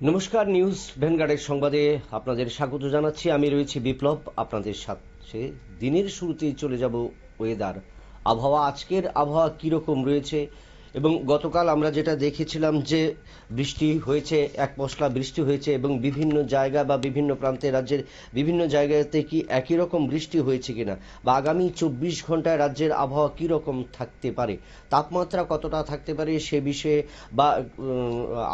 নমস্কার, নিউজ ভ্যানগার্ডের সংবাদে আপনাদের স্বাগত জানাচ্ছি। আমি রয়েছি বিপ্লব আপনাদের সাথে। দিনের শুরুতেই চলে যাব ওয়েদার আবহাওয়া। আজকের আবহাওয়া কীরকম রয়েছে এবং গতকাল আমরা যেটা দেখেছিলাম যে বৃষ্টি হয়েছে, এক পশলা বৃষ্টি হয়েছে এবং বিভিন্ন জায়গা বা বিভিন্ন প্রান্তে রাজ্যের বিভিন্ন জায়গাতে কি একই রকম বৃষ্টি হয়েছে কিনা, বা আগামী 24 ঘন্টায় রাজ্যের আবহাওয়া কীরকম থাকতে পারে, তাপমাত্রা কতটা থাকতে পারে সে বিষয়ে বা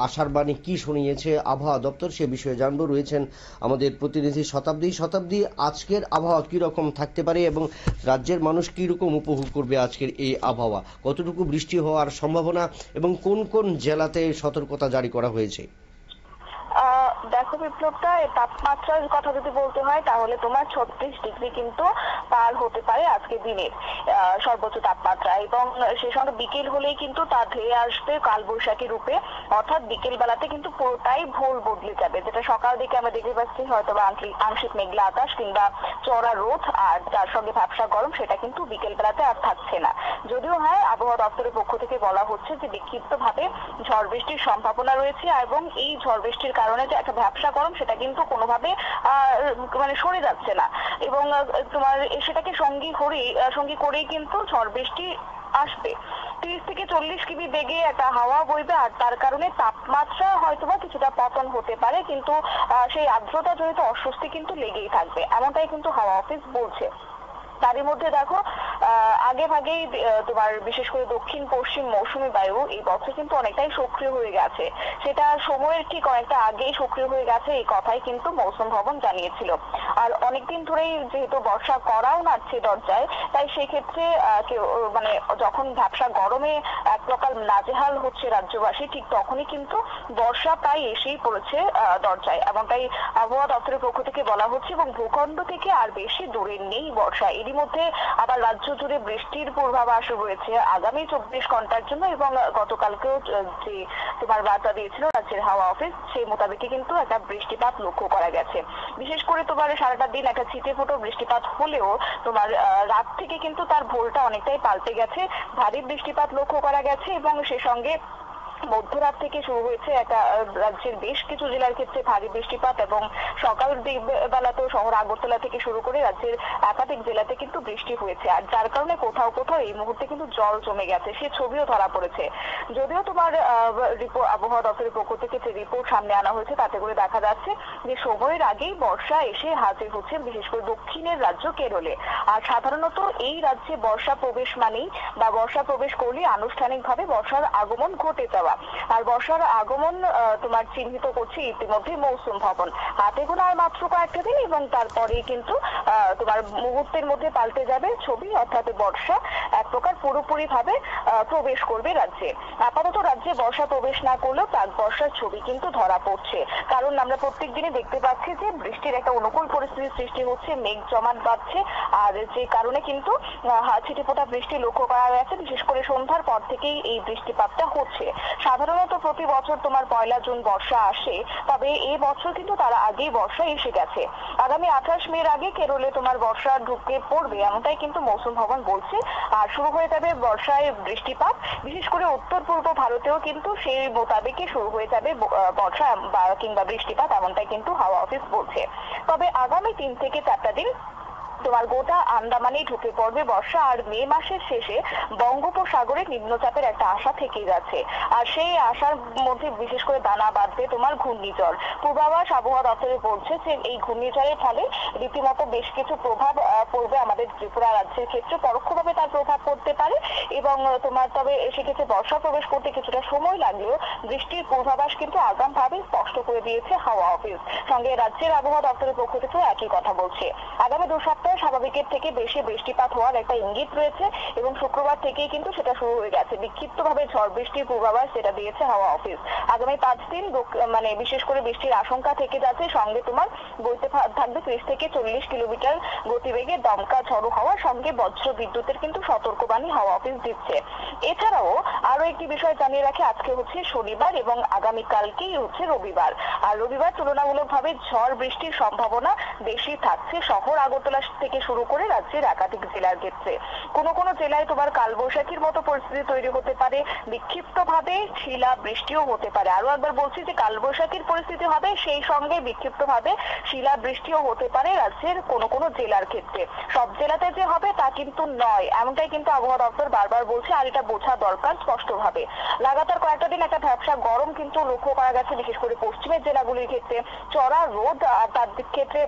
আশার বাণী কী শুনিয়েছে আবহাওয়া দপ্তর সে বিষয়ে জানবো। রয়েছেন আমাদের প্রতিনিধি শতাব্দী। আজকের আবহাওয়া কীরকম থাকতে পারে এবং রাজ্যের মানুষ কীরকম উপভোগ করবে আজকের এই আবহাওয়া, কতটুকু বৃষ্টি হওয়ার সম্ভাবনা এবং কোন কোন জেলাতে সতর্কতা জারি করা হয়েছে? দেখো বিপ্লবটা, তাপমাত্রার কথা যদি বলতে হয় তাহলে তোমার 36 ডিগ্রি কিন্তু পার হতে পারে আজকে দিনের সর্বোচ্চ তাপমাত্রা, এবং সেই সঙ্গে বিকেল হলেই কিন্তু তা ধেয়ে আসবে কালবৈশাখী রূপে। অর্থাৎ বিকেল বেলাতে কিন্তু পুরোটাই ভোর বদলে যাবে, যেটা সকাল দিকে আমরা দেখতে পাচ্ছি হয়তো আংশিক মেঘলা আকাশ কিংবা চড়া রোদ আর তার সঙ্গে ভ্যাপসা গরম, সেটা কিন্তু বিকেল বেলাতে আর থাকছে না। যদিও হ্যাঁ, আবহাওয়া দপ্তরের পক্ষ থেকে বলা হচ্ছে যে বিক্ষিপ্তভাবে ঝড় বৃষ্টির সম্ভাবনা রয়েছে, এবং এই ঝড় বৃষ্টির কারণে যে একটা ভ্যাপসা গরম সেটা কিন্তু কোনোভাবে সরে যাচ্ছে না, এবং তোমার সেটাকে সঙ্গী করেই কিন্তু ঝড় বৃষ্টি আসবে। 30 থেকে 40 কিমি বেগে একটা হাওয়া বইবে, আর তার কারণে তাপমাত্রা হয়তোবা কিছুটা পতন হতে পারে, কিন্তু সেই আর্দ্রতা জনিত অস্বস্তি কিন্তু লেগেই থাকবে, এমনটাই কিন্তু হাওয়া অফিস বলছে। তারই মধ্যে দেখো, আগে ভাগেই তোমার বিশেষ করে দক্ষিণ পশ্চিম মৌসুমী বায়ু এই বছর কিন্তু অনেকটাই সক্রিয় হয়ে গেছে। সেটা সময়ের ঠিক অনেকটা আগেই সক্রিয় হয়ে গেছে, এই কথাই কিন্তু মৌসুম ভবন জানিয়েছিল। আর অনেকদিন ধরেই যেহেতু বর্ষা করাও নাড়ছে দরজায়, তাই সেক্ষেত্রে মানে যখন ভ্যাপসা গরমে এক প্রকার নাজেহাল হচ্ছে রাজ্যবাসী, ঠিক তখনই কিন্তু বর্ষা প্রায় এসেই পড়েছে দরজায়, এমনটাই আবহাওয়া দপ্তরের পক্ষ থেকে বলা হচ্ছে। এবং ভূখণ্ড থেকে আর বেশি দূরে নেই বর্ষা। এরই মধ্যে আবার রাজ্য জুড়ে বৃষ্টির পূর্বাভাস রয়েছে আগামী 24 ঘন্টার জন্য, এবং গতকালকেও যে তোমার বার্তা দিয়েছিল রাজ্যের হাওয়া অফিস, সেই মোতাবেকই কিন্তু একটা বৃষ্টিপাত লক্ষ্য করা গেছে। বিশেষ করে তোমার সারাটা দিন একটা ছিটে ফোটো বৃষ্টিপাত হলেও তোমার রাত থেকে কিন্তু তার ভোরটা অনেকটাই পাল্টে গেছে, ভারী বৃষ্টিপাত লক্ষ্য করা গেছে, এবং সে সঙ্গে মধ্যরাত থেকে শুরু হয়েছে একটা রাজ্যের বেশ কিছু জেলার ক্ষেত্রে ভারী বৃষ্টিপাত, এবং সকাল বেলাতেও শহর আগরতলা থেকে শুরু করে রাজ্যের একাধিক জেলাতে কিন্তু বৃষ্টি হয়েছে, আর যার কারণে কোথাও কোথাও এই মুহূর্তে কিন্তু জল জমে গেছে, সে ছবিও ধরা পড়েছে। যদিও তোমার আবহাওয়া দপ্তরের পক্ষ থেকে যে রিপোর্ট সামনে আনা হয়েছে তাতে করে দেখা যাচ্ছে যে সময়ের আগেই বর্ষা এসে হাজির হচ্ছে, বিশেষ করে দক্ষিণের রাজ্য কেরলে। আর সাধারণত এই রাজ্যে বর্ষা প্রবেশ মানেই বা বর্ষা প্রবেশ করলে আনুষ্ঠানিকভাবে বর্ষার আগমন ঘটে যাওয়া। আর বর্ষার আগমন তোমার চিহ্নিত করছে ইতিমধ্যে মৌসুম ভবন। হাতে গোনা আর মাত্র কয়েকটা দিন, এবং তারপরে কিন্তু তোমার মুহূর্তের মধ্যে পাল্টে যাবে ছবি, অর্থাৎ বর্ষা এক প্রকার পুরোপুরি ভাবে প্রবেশ করবে রাজ্যে। আপাতত রাজ্যে বর্ষা প্রবেশ না করলেও প্রাক বর্ষার ছবি কিন্তু ধরা পড়ছে, কারণ আমরা প্রত্যেক দিনে দেখতে পাচ্ছি যে বৃষ্টির একটা অনুকূল পরিস্থিতির সৃষ্টি হচ্ছে, মেঘ জমাট বাঁধছে, আর যে কারণে কিন্তু ছিটেফোঁটা বৃষ্টি লক্ষ্য করা গেছে। বিশেষ করে সন্ধ্যার পর থেকেই এই বৃষ্টিপাতটা হচ্ছে। সাধারণত প্রতি বছর তোমার 1 জুন বর্ষা আসে, তবে এই বছর কিন্তু তার আগেই বর্ষা এসে গেছে। আগামী 28 মের আগে কেরলে তোমার বর্ষা ঢুকে পড়বে, এমনটাই কিন্তু মৌসুম ভবন বলছে। আর শুরু হয়ে যাবে বর্ষায় বৃষ্টিপাত, বিশেষ করে উত্তর পূর্ব ভারতেও কিন্তু সেই মোতাবেকই শুরু হয়ে যাবে বর্ষা কিংবা বৃষ্টিপাত, এমনটাই কিন্তু হাওয়া অফিস বলছে। তবে আগামী 3 থেকে 4টা দিন তোমার গোটা আন্দামানেই ঢুকে পড়বে বর্ষা, আর মে মাসের শেষে বঙ্গোপসাগরে নিম্নচাপের একটা আশা থেকে যাচ্ছে, আর সেই আশার মধ্যে বিশেষ করে দানা বাঁধবে তোমার ঘূর্ণিঝড়। পূর্বাভাস আবহাওয়া দপ্তরে বলছে যে এই ঘূর্ণিঝড়ের ফলে রীতিমতো বেশ কিছু প্রভাব পড়বে আমাদের ত্রিপুরা রাজ্যের ক্ষেত্রে, পরোক্ষভাবে তার প্রভাব পড়তে পারে, এবং তোমার তবে সেক্ষেত্রে বর্ষা প্রবেশ করতে কিছুটা সময় লাগলেও বৃষ্টির পূর্বাভাস কিন্তু আগাম ভাবে স্পষ্ট করে দিয়েছে হাওয়া অফিস। সঙ্গে রাজ্যের আবহাওয়া দপ্তরের পক্ষ থেকে একই কথা বলছে। আগামী 2 সপ্তাহ স্বাভাবিকের থেকে বেশি বৃষ্টিপাত হওয়ার একটা ইঙ্গিত রয়েছে, এবং শুক্রবার থেকেই কিন্তু সেটা শুরু হয়ে গেছে। বিক্ষিপ্তভাবে ঝড় বৃষ্টির পূর্বাভাস যেটা দিয়েছে হাওয়া অফিস। আগামী 5 দিন মানে বিশেষ করে বৃষ্টির আশঙ্কা থেকে যাচ্ছে, সঙ্গে তোমার বইতে থাকবে 30 থেকে 40 কিলোমিটার গতিবেগে দমকা ঝড়ো হাওয়া, সঙ্গে বজ্র বিদ্যুতের কিন্তু সতর্কবাণী হাওয়া অফিস দিচ্ছে। এছাড়াও আরো একটি বিষয় জানিয়ে রাখে, আজকে হচ্ছে শনিবার এবং আগামীকালকেই হচ্ছে রবিবার। আর রবিবার তুলনামূলকভাবে ঝড় বৃষ্টির সম্ভাবনা বেশি থাকছে শহর আগরতলা থেকে শুরু করে রাজ্যের একাধিক জেলার ক্ষেত্রে কোনো জেলায় তোমার কালবৈশাখীর মতো পরিস্থিতি তৈরি হতে পারে, বিক্ষিপ্তভাবে শিলা বৃষ্টিও হতে পারে। আরো একবার বলছি যে কালবৈশাখীর পরিস্থিতি হবে, সেই সঙ্গে বিক্ষিপ্তভাবে শিলা বৃষ্টিও হতে পারে রাজ্যের কোনো জেলার ক্ষেত্রে। সব জেলাতে যে হবে তা কিন্তু নয়, এমনটাই কিন্তু আবহাওয়া দপ্তর বারবার বলছে, আর এটা বোঝা দরকার স্পষ্টভাবে। লাগাতার কয়েকটা দিন একটা ভ্যাপসা গরম কিন্তু লক্ষ্য করা গেছে, বিশেষ করে পশ্চিমের জেলাগুলির ক্ষেত্রে চড়া রোদ, আর তার ক্ষেত্রে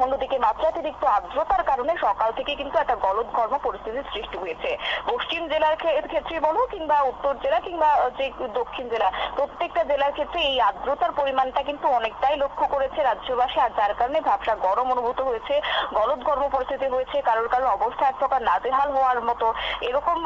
অন্যদিকে মাত্রাতিরিক্ত আর্দ্রতার কারণে সকাল থেকে কিন্তু একটা গলদঘর্ম পরিস্থিতির সৃষ্টি হয়েছে। পশ্চিম জেলার ক্ষেত্রে বলো কিংবা উত্তর জেলা কিংবা যে দক্ষিণ জেলা, প্রত্যেকটা জেলার ক্ষেত্রে এই আর্দ্রতার পরিমাণটা কিন্তু অনেকটাই লক্ষ্য করেছে রাজ্যবাসী, আর যার কারণে ভাবসা গরম অনুভূত হয়েছে, গলদঘর্ম পরিস্থিতি হয়েছে, কারোর অবস্থা এক প্রকার নাজেহাল হওয়ার মতো এরকম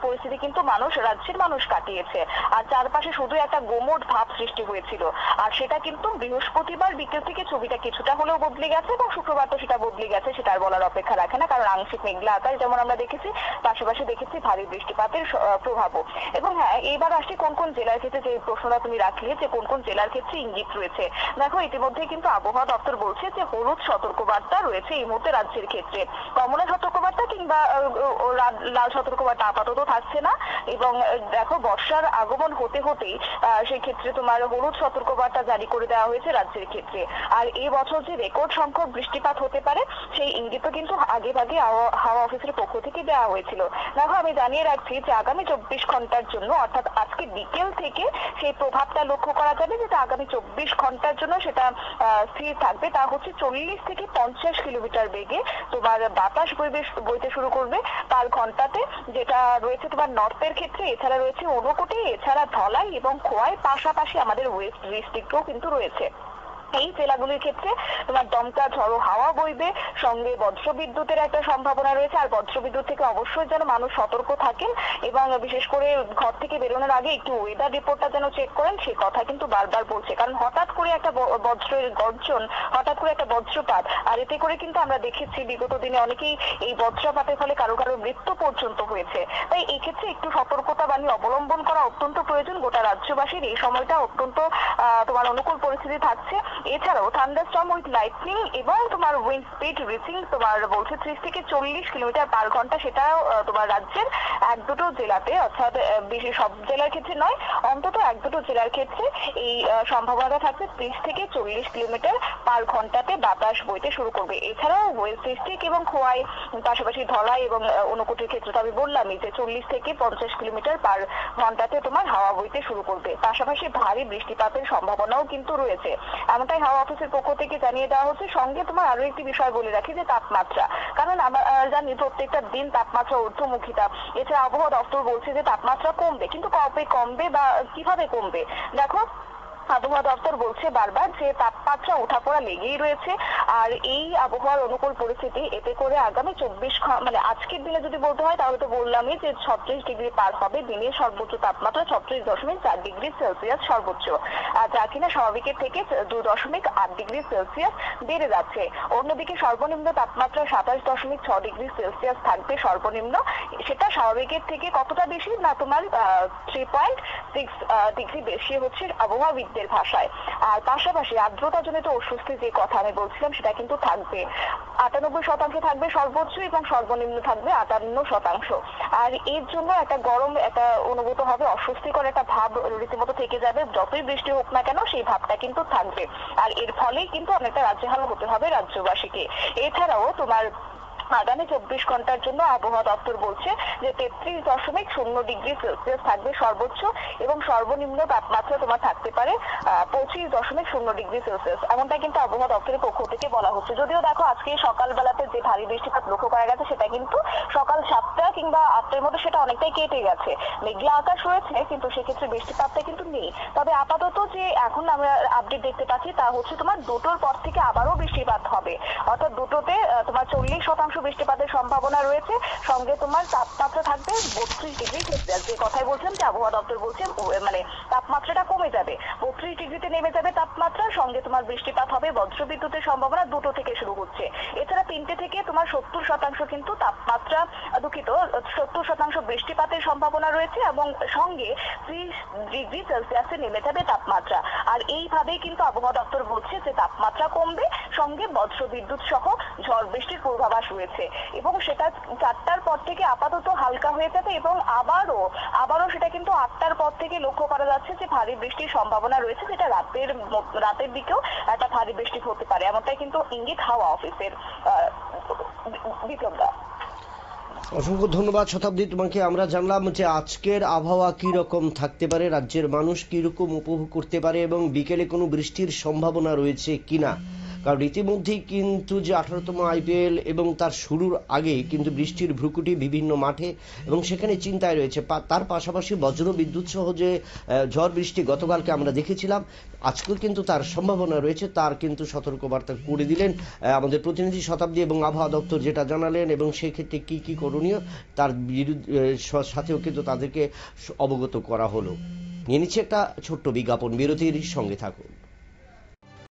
পরিস্থিতি কিন্তু রাজ্যের মানুষ কাটিয়েছে। আর চারপাশে শুধু একটা গোমট ভাব সৃষ্টি হয়েছিল, আর সেটা কিন্তু বৃহস্পতিবার বিকেল থেকে ছবিটা কিছুটা হলেও বদলে গেছে, শুক্রবার তো সেটা বদলে গেছে, সেটা আর বলার অপেক্ষা রাখে না, কারণ আংশিক মেঘলা আকাশ যেমন আমরা দেখেছি, পাশাপাশি দেখেছি ভারী বৃষ্টিপাতের প্রভাবও। এবং হ্যাঁ, এইবার আসছি কোন জেলার ক্ষেত্রে, যে প্রশ্নটা তুমি রাখলে যে কোন জেলার ক্ষেত্রে ইঙ্গিত রয়েছে। দেখো, ইতিমধ্যে কিন্তু আবহাওয়া দপ্তর বলছে যে হলুদ সতর্কবার্তা রয়েছে এই মুহূর্তে রাজ্যের ক্ষেত্রে। কমলা সতর্কবার্তা কিংবা লাল সতর্কবার্তা আপাতত থাকছে না। এবং দেখো, বর্ষার আগমন হতে হতেই সেই ক্ষেত্রে তোমার হলুদ সতর্কবার্তা জারি করে দেওয়া হয়েছে রাজ্যের ক্ষেত্রে। আর এই বছর যে রেকর্ড সংখ্যক বৃষ্টিপাত হতে পারে সেই ইঙ্গিতও কিন্তু আগেভাগে হাওয়া অফিসের পক্ষ থেকে দেওয়া হয়েছিল। দেখো, আমি জানিয়ে রাখছি যে আগামী 24 ঘন্টার জন্য, অর্থাৎ আজকে বিকেল থেকে সেই প্রভাবটা লক্ষ্য করা যাবে, যেটা আগামী 24 ঘন্টার জন্য সেটা স্থির থাকবে। তা হচ্ছে 40 থেকে 50 কিলোমিটার বেগে তোমার বাতাস বইতে শুরু করবে তার ঘন্টাতে, যেটা রয়েছে তোমার নর্থের ক্ষেত্রে, এছাড়া রয়েছে ঊনকোটি, এছাড়া ধলাই এবং খোয়াই, পাশাপাশি আমাদের ওয়েস্ট ডিস্ট্রিক্টও কিন্তু রয়েছে। এই জেলাগুলির ক্ষেত্রে তোমার দমকা ঝড়ো হাওয়া বইবে, সঙ্গে বজ্রবিদ্যুতের একটা সম্ভাবনা রয়েছে। আর বজ্রবিদ্যুৎ থেকে অবশ্যই যেন মানুষ সতর্ক থাকেন, এবং বিশেষ করে ঘর থেকে বেরোনোর আগে একটু ওয়েদার রিপোর্টটা যেন চেক করেন, সে কথা কিন্তু বারবার বলছে। কারণ হঠাৎ করে একটা বজ্রের গর্জন, হঠাৎ করে একটা বজ্রপাত, আর এতে করে কিন্তু আমরা দেখেছি বিগত দিনে অনেকেই এই বজ্রপাতের ফলে কারো মৃত্যু পর্যন্ত হয়েছে। তাই এই ক্ষেত্রে একটু সতর্কতা বাণী অবলম্বন করা অত্যন্ত প্রয়োজন। গোটা রাজ্যবাসীর এই সময়টা অত্যন্ত তোমার অনুকূল পরিস্থিতি থাকছে। এছাড়াও থান্ডারস্টর্ম উইথ লাইটনিং এবং তোমার উইন্ড স্পিড রিচিং তোমার বলছে 30 থেকে 40 কিলোমিটার পার ঘন্টা, সেটাও তোমার রাজ্যের এক দুটো জেলাতে, অর্থাৎ বেশি সব জেলার ক্ষেত্রে নয়, অন্তত এক দুটো জেলার ক্ষেত্রে এই সম্ভাবনাটা থাকছে 30 থেকে 40 কিলোমিটার পার ঘন্টাতে বাতাস বইতে শুরু করবে। এছাড়াও ওয়েস্ট ডিস্ট্রিক্ট এবং খোয়াই, পাশাপাশি ধলাই এবং ঊনকোটির ক্ষেত্রে তো আমি বললামই যে 40 থেকে 50 কিলোমিটার পার ঘন্টাতে তোমার হাওয়া বইতে শুরু করবে। পাশাপাশি ভারী বৃষ্টিপাতের সম্ভাবনাও কিন্তু রয়েছে, এমনটাই হাওয়া অফিসের পক্ষ থেকে জানিয়ে দেওয়া হচ্ছে। সঙ্গে তোমার আরো একটি বিষয় বলে রাখি, যে তাপমাত্রা, কারণ আমরা জানি প্রত্যেকটা দিন তাপমাত্রা ঊর্ধ্বমুখিতা। এছাড়া আবহাওয়া দপ্তর বলছে যে তাপমাত্রা কমবে, কিন্তু কবে কমবে বা কিভাবে কমবে? দেখো, আবহাওয়া দপ্তর বলছে বারবার যে তাপমাত্রা ওঠাপড়া লেগেই রয়েছে, আর এই আবহাওয়ার অনুকূল পরিস্থিতি এতে করে আগামী 24 মানে আজকের দিনে যদি বলতে হয় তাহলে তো বললামই যে 36 ডিগ্রি পার হবে, দিনের সর্বোচ্চ তাপমাত্রা 36.4 ডিগ্রি সেলসিয়াস সর্বোচ্চ, আর যা কিনা স্বাভাবিকের থেকে 2.8 ডিগ্রি সেলসিয়াস বেড়ে যাচ্ছে। অন্যদিকে সর্বনিম্ন তাপমাত্রা 27.6 ডিগ্রি সেলসিয়াস থাকবে সর্বনিম্ন, সেটা স্বাভাবিকের থেকে কতটা বেশি না, তোমার 3.6 ডিগ্রি বেশি হচ্ছে আবহাওয়াবিদ ভাষায়। আর পাশাপাশি আর্দ্রতাজনিত অস্বস্তি যে কথা আমি বলছিলাম সেটা কিন্তু থাকবে, 98% থাকবে সর্বোচ্চ এবং সর্বনিম্ন থাকবে 58%। আর এর জন্য একটা গরম একটা অনুভূত হবে, অস্বস্তিকর একটা ভাব রীতিমতো থেকে যাবে, যতই বৃষ্টি হোক না কেন সেই ভাবটা কিন্তু থাকবে। আর এর ফলেই কিন্তু অনেকটা রাজ্যহাল হতে হবে রাজ্যবাসীকে। এছাড়াও তোমার আগামী 24 ঘন্টার জন্য আবহাওয়া দপ্তর বলছে যে 33.0 ডিগ্রি সেলসিয়াস থাকবে সর্বোচ্চ, এবং সর্বনিম্ন তাপমাত্রা তোমার থাকতে পারে 25.0 ডিগ্রি সেলসিয়াস, এমনটা কিন্তু আবহাওয়া দপ্তরের পক্ষ থেকে বলা হচ্ছে। যদিও দেখো, আজকে সকালবেলাতে যে ভারী বৃষ্টিপাত লক্ষ্য করা গেছে সেটা কিন্তু সকাল 7টা কিংবা 8টার মধ্যে সেটা অনেকটাই কেটে গেছে, মেঘলা আকাশ রয়েছে, কিন্তু সেক্ষেত্রে বৃষ্টিপাতটা কিন্তু নেই। তবে আপাতত যে এখন আমরা আপডেট দেখতে পাচ্ছি তা হচ্ছে তোমার দুটোর পর থেকে আবারও বৃষ্টিপাত হবে, অর্থাৎ দুটোতে তোমার 40% বৃষ্টিপাতের সম্ভাবনা রয়েছে, সঙ্গে তোমার তাপমাত্রা থাকবে 32°C। যে কথাই বলছিলাম যে আবহাওয়া দপ্তর বলছে মানে তাপমাত্রাটা কমে যাবে, 32°তে নেমে যাবে তাপমাত্রা, সঙ্গে তোমার বৃষ্টিপাত হবে, বজ্রবিদ্যুতের সম্ভাবনা 2টো থেকে শুরু হচ্ছে। এছাড়া 3টে থেকে তোমার 70% কিন্তু তাপমাত্রা, দুঃখিত, 70% বৃষ্টিপাতের সম্ভাবনা রয়েছে এবং সঙ্গে 30°C নেমে যাবে তাপমাত্রা। আর এইভাবেই কিন্তু আবহাওয়া দপ্তর বলছে যে তাপমাত্রা কমবে, সঙ্গে বজ্রবিদ্যুৎ সহ ঝড় বৃষ্টির পূর্বাভাস রয়েছে এবং সেটা 4টার পর থেকে আপাতত হালকা হয়ে যাবে এবং আবারও সেটা কিন্তু 8টার পর থেকে লক্ষ্য করা যাচ্ছে যে ভারী বৃষ্টির সম্ভাবনা রয়েছে, যেটা রাতের দিকেও একটা ভারী বৃষ্টি হতে পারে, এমনটাই কিন্তু ইঙ্গিত হাওয়া অফিসের। বিপ্লব দা, অসংখ্য ধন্যবাদ শতাব্দী তোমাকে। আমরা জানলাম যে আজকের আবহাওয়া কি রকম থাকতে পারে, রাজ্যের মানুষ কি রকম উপভোগ করতে পারে এবং বিকেলে কোনো বৃষ্টির সম্ভাবনা রয়েছে কিনা। কারণ ইতিমধ্যেই কিন্তু যে 18তম IPL এবং তার শুরুর আগে কিন্তু বৃষ্টির ভ্রুকুটি বিভিন্ন মাঠে এবং সেখানে চিন্তায় রয়েছে। তার পাশাপাশি বজ্র বিদ্যুৎ সহ যে ঝড় বৃষ্টি গতকালকে আমরা দেখেছিলাম, আজকেও কিন্তু তার সম্ভাবনা রয়েছে, তার কিন্তু সতর্কবার্তা করে দিলেন আমাদের প্রতিনিধি শতাব্দী এবং আবহাওয়া দপ্তর যেটা জানালেন এবং সেক্ষেত্রে কি কি করণীয় তার সাথেও কিন্তু তাদেরকে অবগত করা হলো। নিয়ে নিচ্ছে একটা ছোট্ট বিজ্ঞাপন, বিরতির সঙ্গে থাকুন।